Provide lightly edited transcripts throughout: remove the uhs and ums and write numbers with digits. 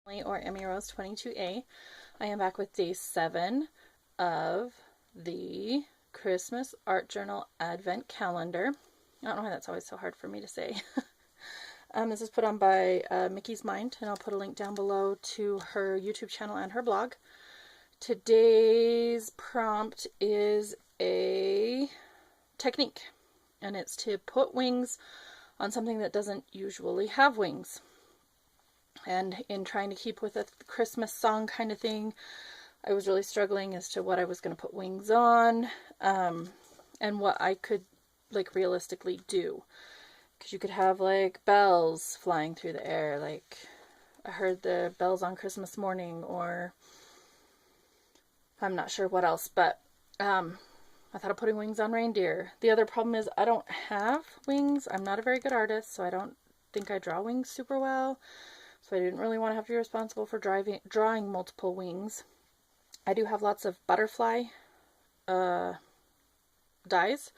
Or Emmy Rose 22A. I am back with day 7 of the Christmas Art Journal Advent Calendar. I don't know why that's always so hard for me to say. This is put on by Mickie's Mind, and I'll put a link down below to her YouTube channel and her blog. Today's prompt is a technique, and it's to put wings on something that doesn't usually have wings. And in trying to keep with a Christmas song kind of thing, I was really struggling as to what I was going to put wings on, and what I could like realistically do. Because you could have like bells flying through the air, like I heard the bells on Christmas morning, or I'm not sure what else, but I thought of putting wings on reindeer. The other problem is I don't have wings. I'm not a very good artist, so I don't think I draw wings super well. So I didn't really want to have to be responsible for drawing multiple wings. I do have lots of butterfly dies.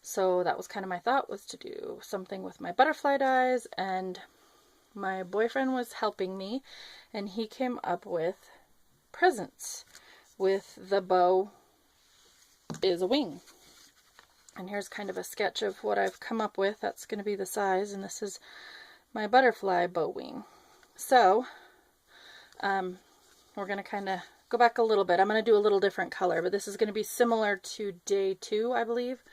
So that was kind of my thought, was to do something with my butterfly dies. And my boyfriend was helping me, and he came up with presents with the bow is a wing. And here's kind of a sketch of what I've come up with. That's going to be the size, and this is my butterfly bow wing. So, we're going to kind of go back a little bit. I'm going to do a little different color, but this is going to be similar to day 2, I believe.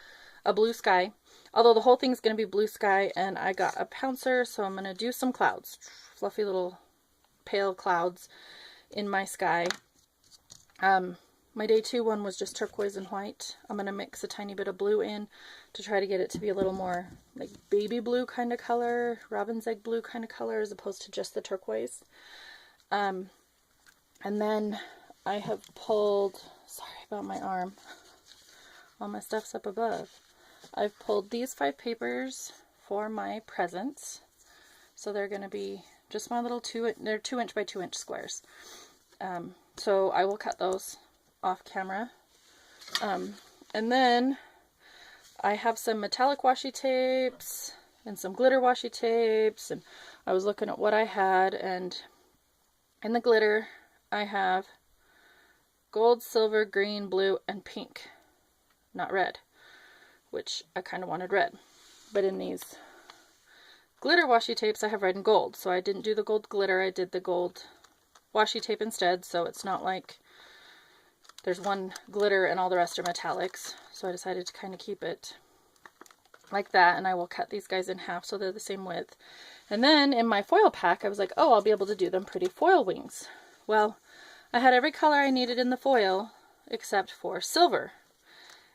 A blue sky. Although the whole thing's going to be blue sky, and I got a pouncer, so I'm going to do some clouds. Fluffy little pale clouds in my sky. My day 2 one was just turquoise and white. I'm going to mix a tiny bit of blue in to try to get it to be a little more like baby blue kind of color, robin's egg blue kind of color, as opposed to just the turquoise. And then I have pulled, sorry about my arm, all my stuff's up above. I've pulled these 5 papers for my presents. So they're going to be just my little they're 2" by 2" squares. So I will cut those off camera. And then I have some metallic washi tapes and some glitter washi tapes, and I was looking at what I had, and in the glitter I have gold, silver, green, blue, and pink. Not red, which I kind of wanted red. But in these glitter washi tapes I have red and gold, so I didn't do the gold glitter, I did the gold washi tape instead, so it's not like there's one glitter and all the rest are metallics. So I decided to kind of keep it like that, and I will cut these guys in half so they're the same width. And then in my foil pack I was like, oh, I'll be able to do them pretty foil wings. Well, I had every color I needed in the foil except for silver.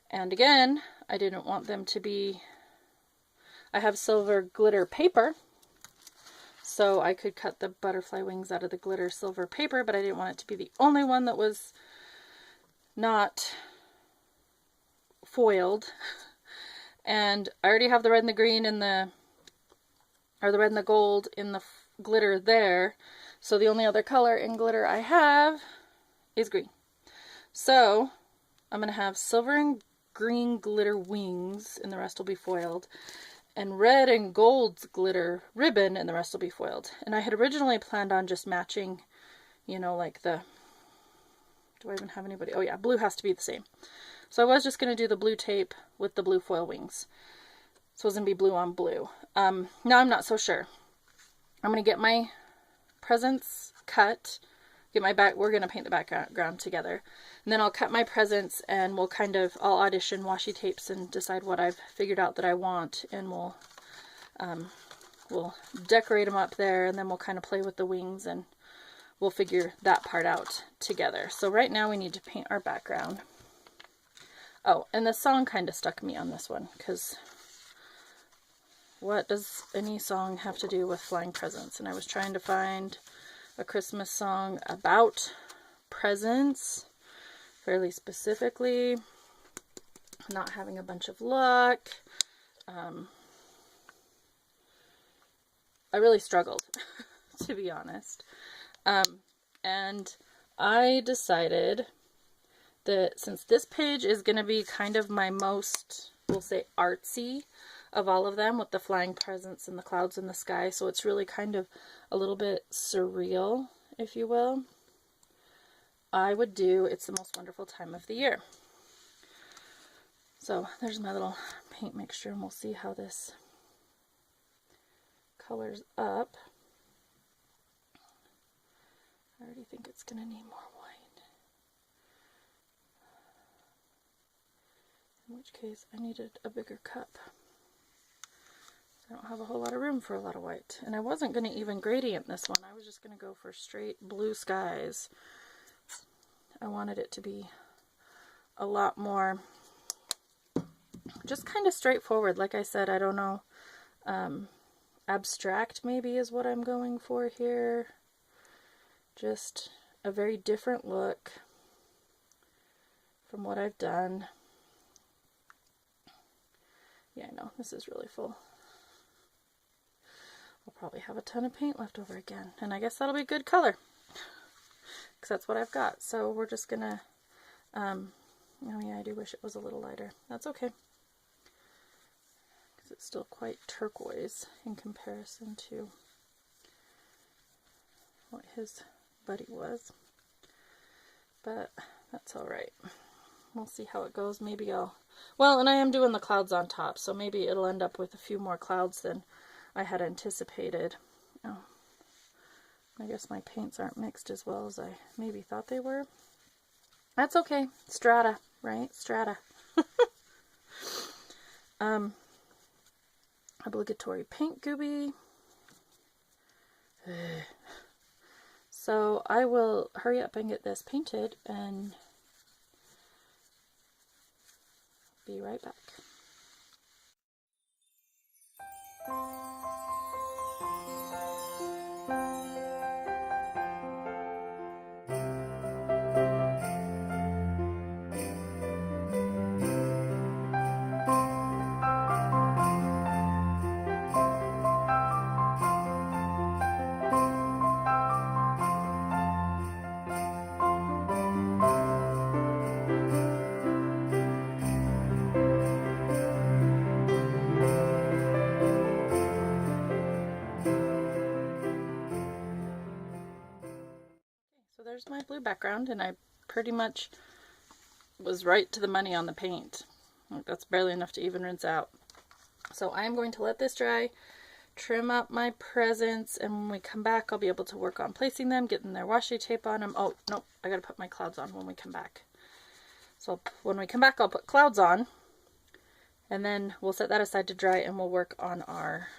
And again, I didn't want them to be, I have silver glitter paper, so I could cut the butterfly wings out of the glitter silver paper, but I didn't want it to be the only one that was not foiled. And I already have the red and the green in the, or the red and the gold in the glitter there, so the only other color in glitter I have is green. So I'm going to have silver and green glitter wings, and the rest will be foiled, and red and gold glitter ribbon, and the rest will be foiled. And I had originally planned on just matching, you know, like the, do I even have anybody? Oh yeah, blue has to be the same. So I was just going to do the blue tape with the blue foil wings. So it was going to be blue on blue. Now I'm not so sure. I'm going to get my presents cut, get my back, we're going to paint the background together. And then I'll cut my presents, and we'll kind of, I'll audition washi tapes and decide what I've figured out that I want, and we'll decorate them up there, and then we'll kind of play with the wings, and we'll figure that part out together. So right now we need to paint our background. Oh, and the song kind of stuck me on this one, because what does any song have to do with flying presents? And I was trying to find a Christmas song about presents, fairly specifically. Not having a bunch of luck. I really struggled, to be honest. And I decided that since this page is going to be kind of my most, we'll say, artsy of all of them, with the flying presents and the clouds in the sky, so it's really kind of a little bit surreal if you will, I would do It's the Most Wonderful Time of the Year. So there's my little paint mixture, and we'll see how this colors up. I already think it's going to need more white. In which case I needed a bigger cup. I don't have a whole lot of room for a lot of white. And I wasn't going to even gradient this one. I was just going to go for straight blue skies. I wanted it to be a lot more just kind of straightforward. Like I said, I don't know. Abstract maybe is what I'm going for here. Just a very different look from what I've done. Yeah, I know, this is really full. I'll probably have a ton of paint left over again, and I guess that'll be good color, because that's what I've got. So we're just gonna, oh yeah, I do wish it was a little lighter. That's okay, because it's still quite turquoise in comparison to what his buddy was, but that's all right. We'll see how it goes. Maybe well, and I am doing the clouds on top, so maybe it'll end up with a few more clouds than I had anticipated. Oh, I guess my paints aren't mixed as well as I maybe thought they were. That's okay. Strata, right? Strata. Obligatory paint gooby. So I will hurry up and get this painted and be right back. There's my blue background, and I pretty much was right to the money on the paint. That's barely enough to even rinse out. So I'm going to let this dry, trim up my presents, and when we come back I'll be able to work on placing them, getting their washi tape on them. Oh, no, I gotta put my clouds on when we come back. So when we come back I'll put clouds on, and then we'll set that aside to dry, and we'll work on our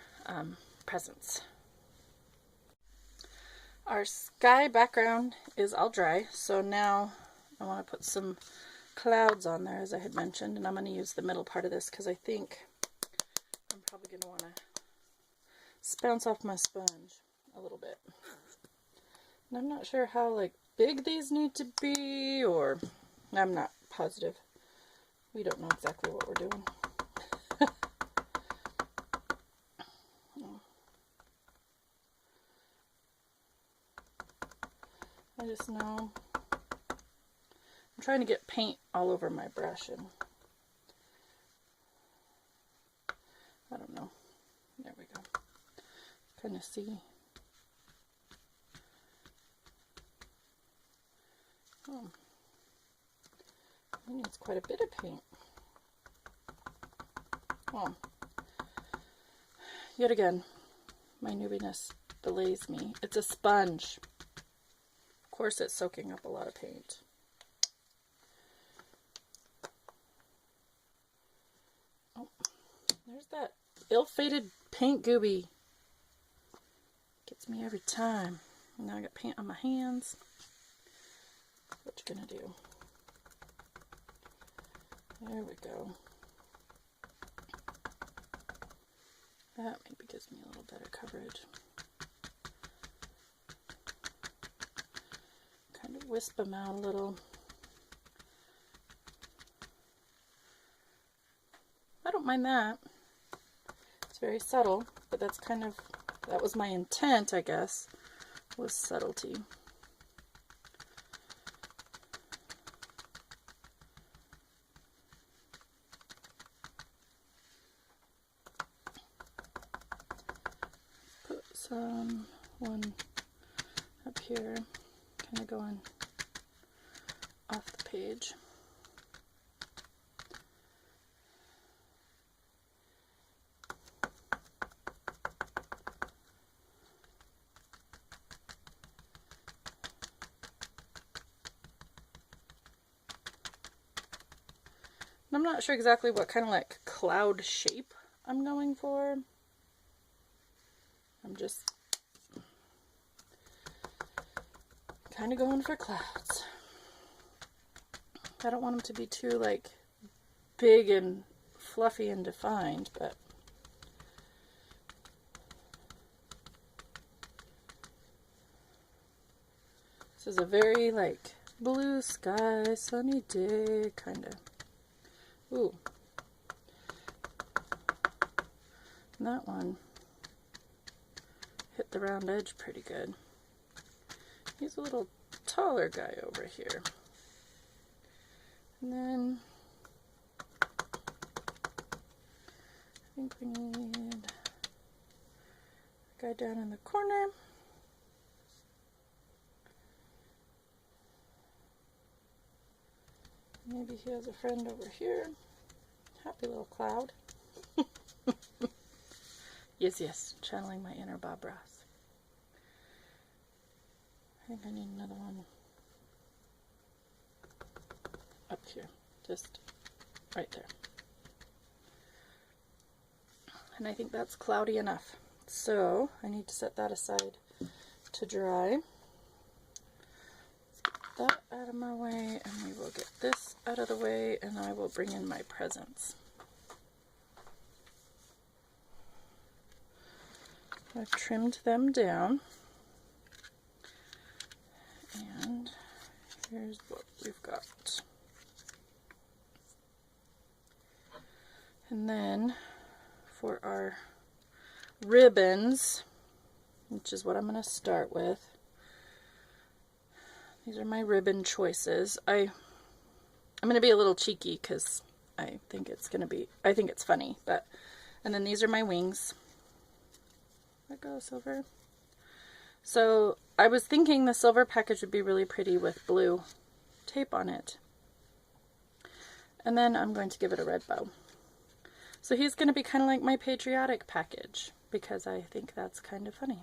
presents. Our sky background is all dry, so now I want to put some clouds on there, as I had mentioned, and I'm going to use the middle part of this because I think I'm probably going to want to bounce off my sponge a little bit. And I'm not sure how big these need to be, or I'm not positive. We don't know exactly what we're doing. I just know I'm trying to get paint all over my brush, and I don't know. There we go. Kind of see. Oh, it needs quite a bit of paint. Oh, yet again, my newbiness belays me. It's a sponge. Of course it's soaking up a lot of paint. Oh, there's that ill-fated paint gooby. Gets me every time. And now I got paint on my hands. What you gonna do? There we go. That maybe gives me a little better coverage. Kind of wisp them out a little. I don't mind that. It's very subtle, but that's kind of, that was my intent, I guess, was subtlety. Put some, one, a up here, kind of going off the page. I'm not sure exactly what kind of like cloud shape I'm going for. I'm just kind of going for clouds. I don't want them to be too like big and fluffy and defined, but this is a very like blue sky, sunny day kind of. Ooh. And that one hit the round edge pretty good. He's a little taller guy over here. And then I think we need a guy down in the corner. Maybe he has a friend over here. Happy little cloud. Yes, yes, channeling my inner Bob Ross. I think I need another one up here, just right there. And I think that's cloudy enough. So I need to set that aside to dry. That out of my way, and we will get this out of the way, and I will bring in my presents. I've trimmed them down, and here's what we've got. And then for our ribbons, which is what I'm going to start with, these are my ribbon choices. I'm going to be a little cheeky because I think it's funny, but, and then these are my wings. Let go, silver. So I was thinking the silver package would be really pretty with blue tape on it. And then I'm going to give it a red bow. So he's going to be kind of like my patriotic package because I think that's kind of funny.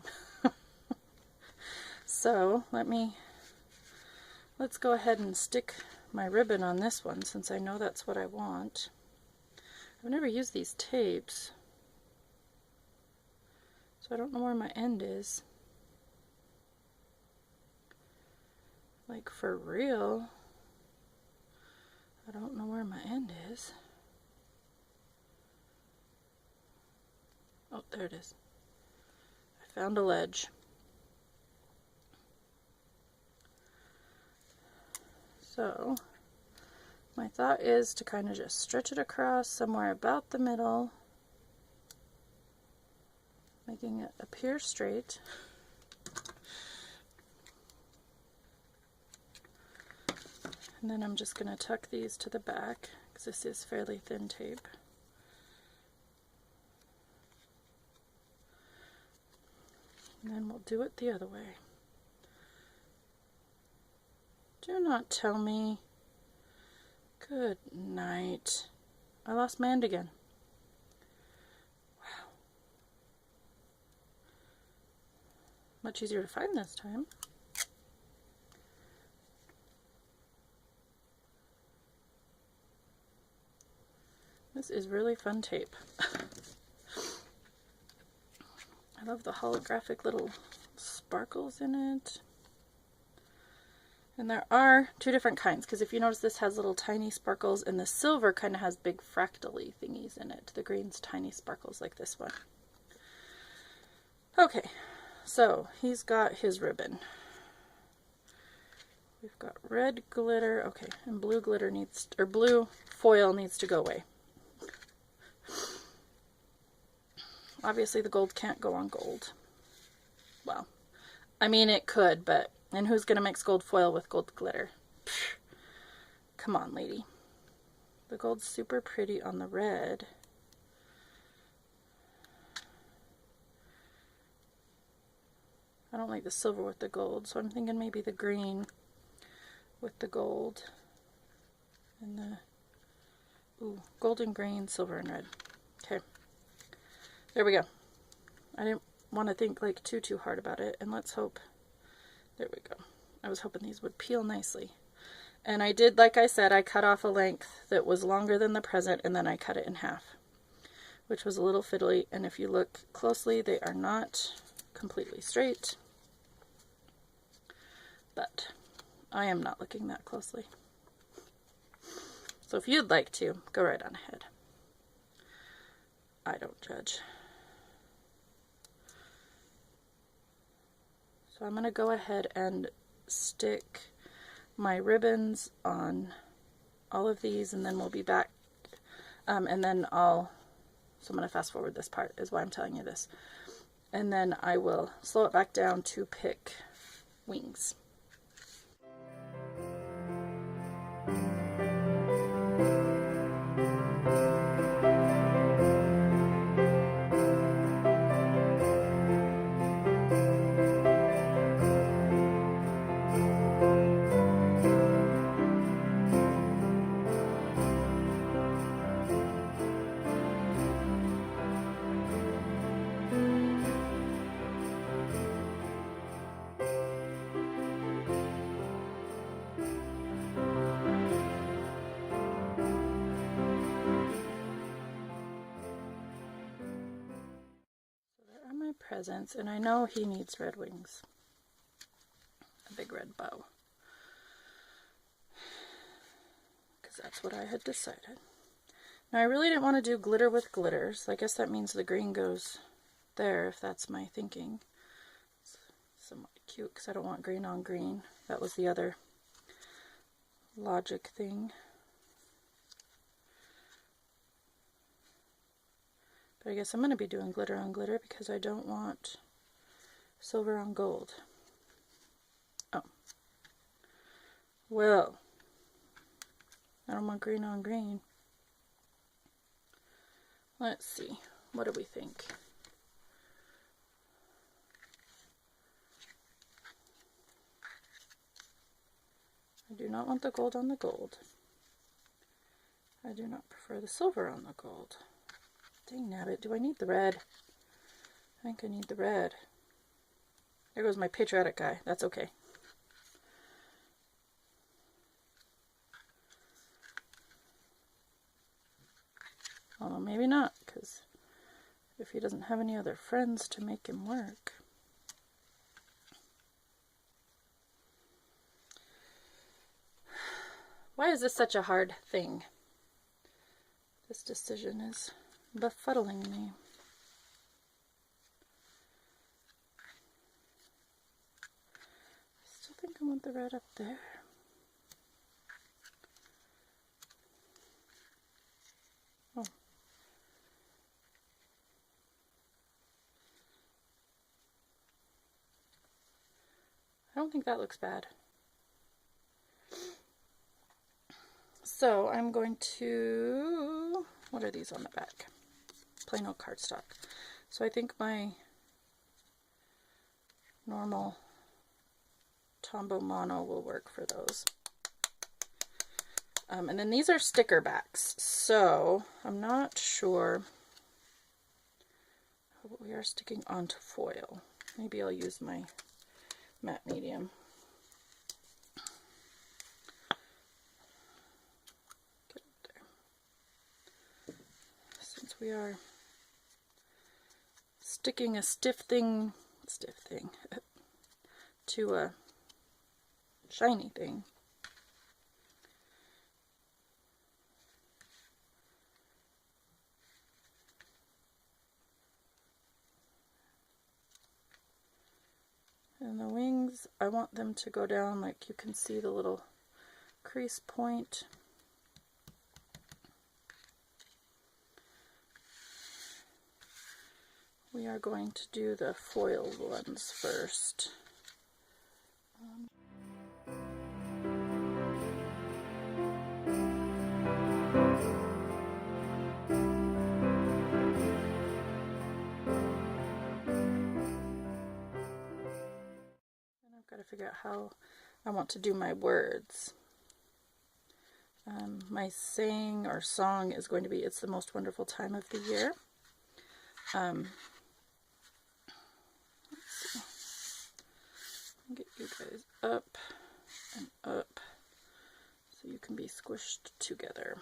So let's go ahead and stick my ribbon on this one since I know that's what I want. I've never used these tapes, so I don't know where my end is. Like for real, I don't know where my end is. Oh, there it is. I found a ledge. So my thought is to kind of just stretch it across somewhere about the middle, making it appear straight. And then I'm just going to tuck these to the back because this is fairly thin tape. And then we'll do it the other way. Do not tell me. Good night. I lost my end again. Wow. Much easier to find this time. This is really fun tape. I love the holographic little sparkles in it. And there are two different kinds, because if you notice this has little tiny sparkles and the silver kind of has big fractally thingies in it. The green's tiny sparkles like this one. Okay, so he's got his ribbon. We've got red glitter, okay, and blue glitter needs, or blue foil needs to go away. Obviously the gold can't go on gold. Well, I mean it could, but, and who's going to mix gold foil with gold glitter? Pfft. Come on, lady. The gold's super pretty on the red. I don't like the silver with the gold, so I'm thinking maybe the green with the gold. And the, ooh, golden, green, silver, and red. Okay. There we go. I didn't want to think like too hard about it, and let's hope. There we go. I was hoping these would peel nicely. And I did, like I said, I cut off a length that was longer than the present, and then I cut it in half, which was a little fiddly, and if you look closely, they are not completely straight. But I am not looking that closely. So if you'd like to, go right on ahead. I don't judge. So I'm going to go ahead and stick my ribbons on all of these, and then we'll be back. And then so I'm going to fast forward this part, is why I'm telling you this. And then I will slow it back down to pick wings. Presents, and I know he needs red wings, a big red bow, because that's what I had decided. Now I really didn't want to do glitter with glitters, so I guess that means the green goes there, if that's my thinking. It's somewhat cute because I don't want green on green. That was the other logic thing. But I guess I'm going to be doing glitter on glitter because I don't want silver on gold. Oh. Well, I don't want green on green. Let's see. What do we think? I do not want the gold on the gold. I do not prefer the silver on the gold. Dang nabbit, do I need the red? I think I need the red. There goes my patriotic guy. That's okay. Well, maybe not, because if he doesn't have any other friends to make him work. Why is this such a hard thing? This decision is befuddling me. I still think I want the red up there. Oh. I don't think that looks bad. So I'm going to, what are these on the back? Plain old cardstock. So I think my normal Tombow Mono will work for those. And then these are sticker backs, so I'm not sure. We are sticking onto foil. Maybe I'll use my matte medium. Get up there. Since we are sticking a stiff thing to a shiny thing. And the wings, I want them to go down like you can see the little crease point. We are going to do the foiled ones first. figure out how I want to do my words. My saying or song is going to be, "It's the most wonderful time of the year." Let's see. Get you guys up and up so you can be squished together.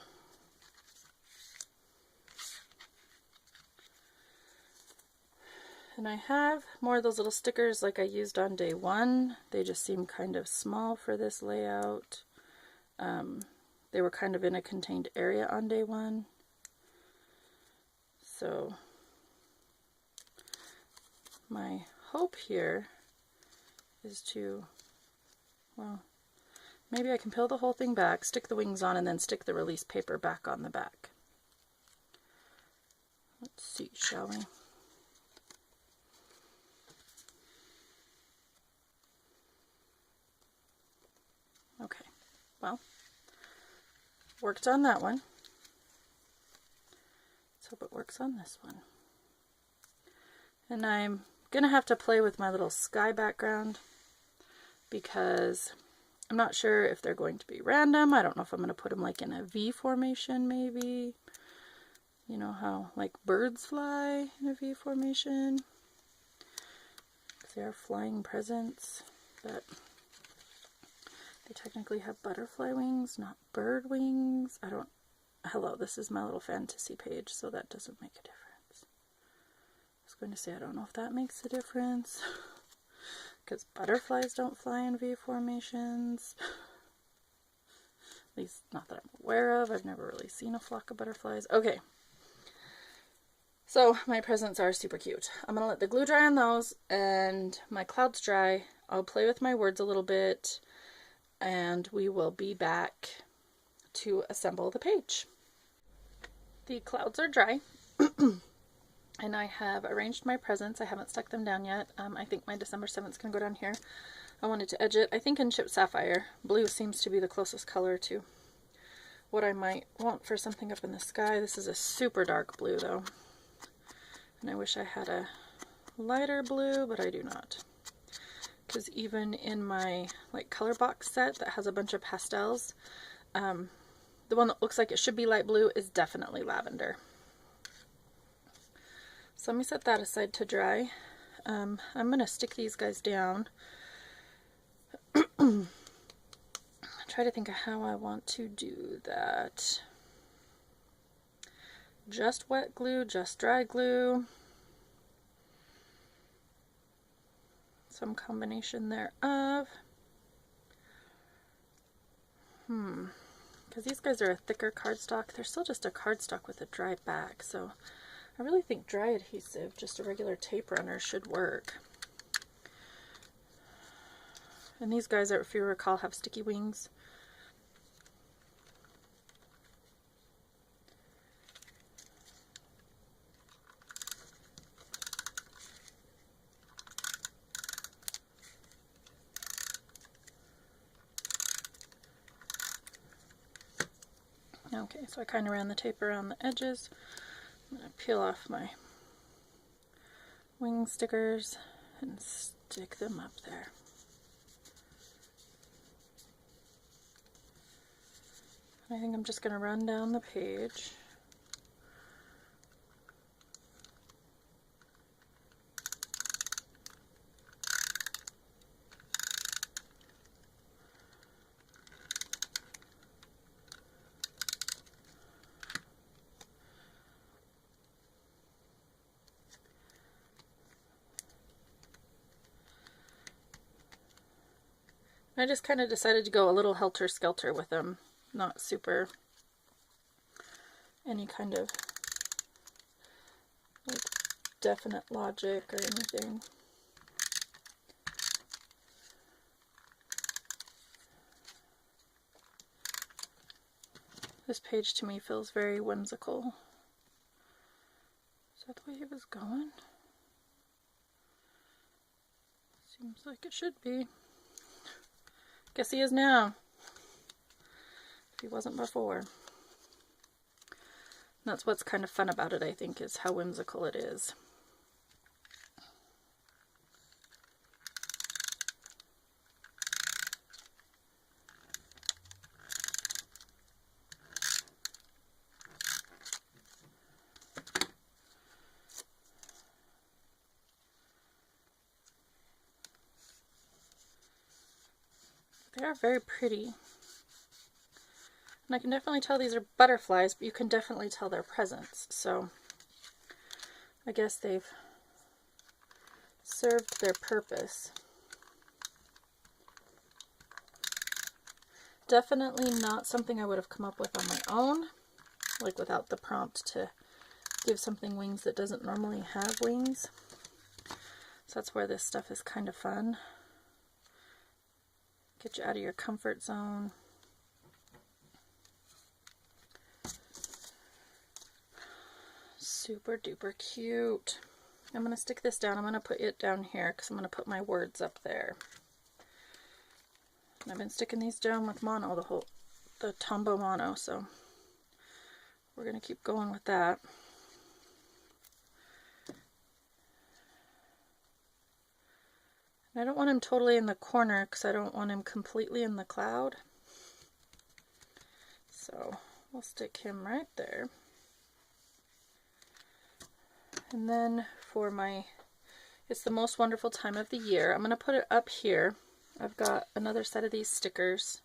And I have more of those little stickers like I used on day one. They just seem kind of small for this layout. They were kind of in a contained area on day one. So my hope here is to, well, maybe I can peel the whole thing back, stick the wings on, and then stick the release paper back on the back. Let's see, shall we? Okay, well, worked on that one. Let's hope it works on this one. And I'm going to have to play with my little sky background because I'm not sure if they're going to be random. I don't know if I'm going to put them like in a V formation maybe. You know how like birds fly in a V formation? Because they are flying presents, but they technically have butterfly wings, not bird wings. I don't... Hello, this is my little fantasy page, so that doesn't make a difference. I was going to say, I don't know if that makes a difference. Because butterflies don't fly in V formations. At least not that I'm aware of. I've never really seen a flock of butterflies. Okay. So my presents are super cute. I'm going to let the glue dry on those, and my clouds dry. I'll play with my words a little bit, and we will be back to assemble the page. The clouds are dry, and I have arranged my presents. I haven't stuck them down yet. I think my December 7th can go down here. I wanted to edge it. I think in Chipped Sapphire. Blue seems to be the closest color to what I might want for something up in the sky. This is a super dark blue though, and I wish I had a lighter blue, but I do not. Because even in my like color box set that has a bunch of pastels, the one that looks like it should be light blue is definitely lavender. So let me set that aside to dry. I'm going to stick these guys down. Try to think of how I want to do that. Just wet glue, just dry glue. Some combination thereof. Because these guys are a thicker cardstock. They're still just a cardstock with a dry back, so I really think dry adhesive, just a regular tape runner, should work. And these guys, if you recall, have sticky wings. Okay, so I kind of ran the tape around the edges. I'm going to peel off my wing stickers and stick them up there. I think I'm just going to run down the page. I just kind of decided to go a little helter-skelter with them, not super any kind of like definite logic or anything. This page to me feels very whimsical. Is that the way he was going? Seems like it should be. Guess he is now, if he wasn't before. And that's what's kind of fun about it, I think, is how whimsical it is. They are very pretty. And I can definitely tell these are butterflies, but you can definitely tell they're presents. So I guess they've served their purpose. Definitely not something I would have come up with on my own, like without the prompt to give something wings that doesn't normally have wings. So that's where this stuff is kind of fun. Get you out of your comfort zone. Super duper cute. I'm going to stick this down. I'm going to put it down here because I'm going to put my words up there. And I've been sticking these down with mono, the Tombow mono, so we're going to keep going with that. And I don't want him totally in the corner because I don't want him completely in the cloud. So we'll stick him right there. And then for my, it's the most wonderful time of the year, I'm going to put it up here. I've got another set of these stickers.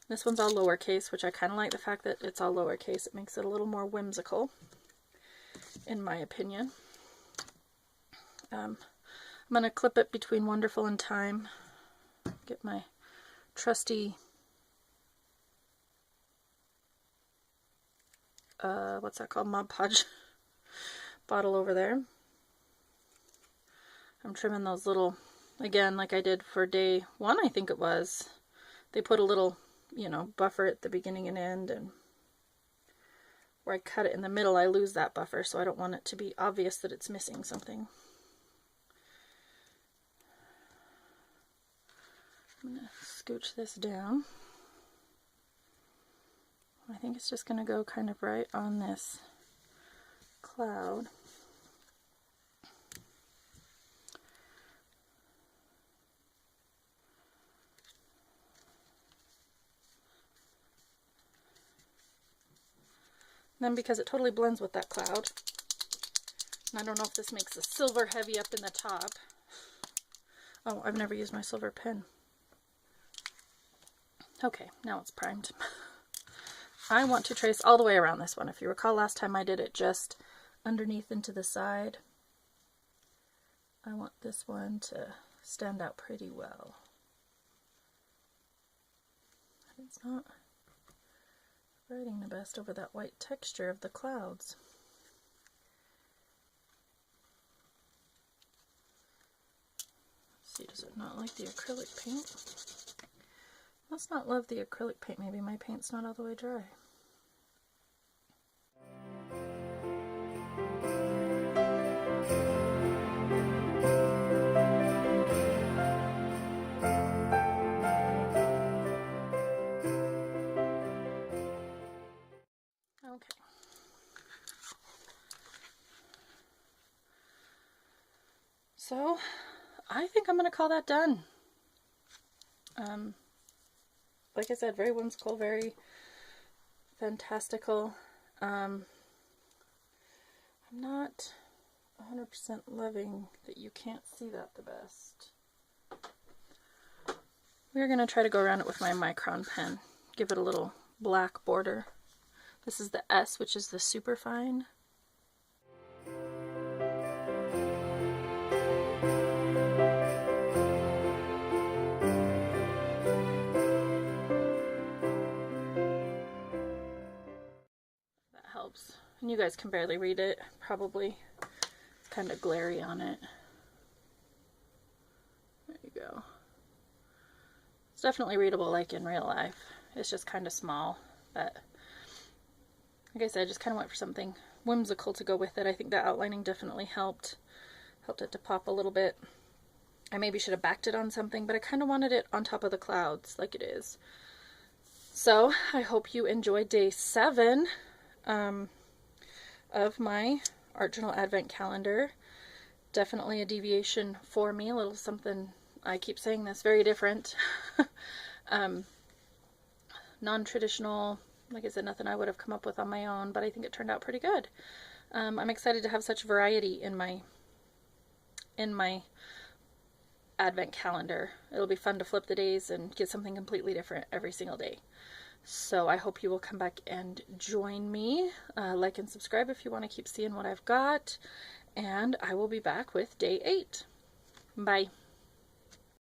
This one's all lowercase, which I kind of like the fact that it's all lowercase. It makes it a little more whimsical, in my opinion. I'm going to clip it between wonderful and time. Get my trusty, what's that called? Mod Podge bottle over there. I'm trimming those little, again, like I did for day 1, I think it was. They put a little, you know, buffer at the beginning and end, and where I cut it in the middle, I lose that buffer, so I don't want it to be obvious that it's missing something. I'm going to scooch this down. I think it's just going to go kind of right on this cloud. Then because it totally blends with that cloud, and I don't know if this makes the silver heavy up in the top. Oh, I've never used my silver pen. Okay, now it's primed. I want to trace all the way around this one. If you recall last time I did it just underneath and to the side. I want this one to stand out pretty well. It's not writing the best over that white texture of the clouds. Let's see, does it not like the acrylic paint? Must not love the acrylic paint. Maybe my paint's not all the way dry. Okay. So, I think I'm going to call that done. Like I said, very whimsical, very fantastical. I'm not 100% loving that you can't see that the best. We're going to try to go around it with my Micron pen. Give it a little black border. This is the S, which is the super fine. And you guys can barely read it, probably. It's kind of glary on it. There you go. It's definitely readable like in real life. It's just kind of small, but like I said, I just kind of went for something whimsical to go with it. I think that outlining definitely helped it to pop a little bit. I maybe should have backed it on something, but I kind of wanted it on top of the clouds like it is. So I hope you enjoyed day 7. Of my Art Journal Advent Calendar. Definitely a deviation for me, a little something, I keep saying this, very different. Non-traditional, like I said, nothing I would have come up with on my own, but I think it turned out pretty good. I'm excited to have such variety in my advent calendar. It'll be fun to flip the days and get something completely different every single day. So I hope you will come back and join me. Like and subscribe if you want to keep seeing what I've got. And I will be back with day 8. Bye.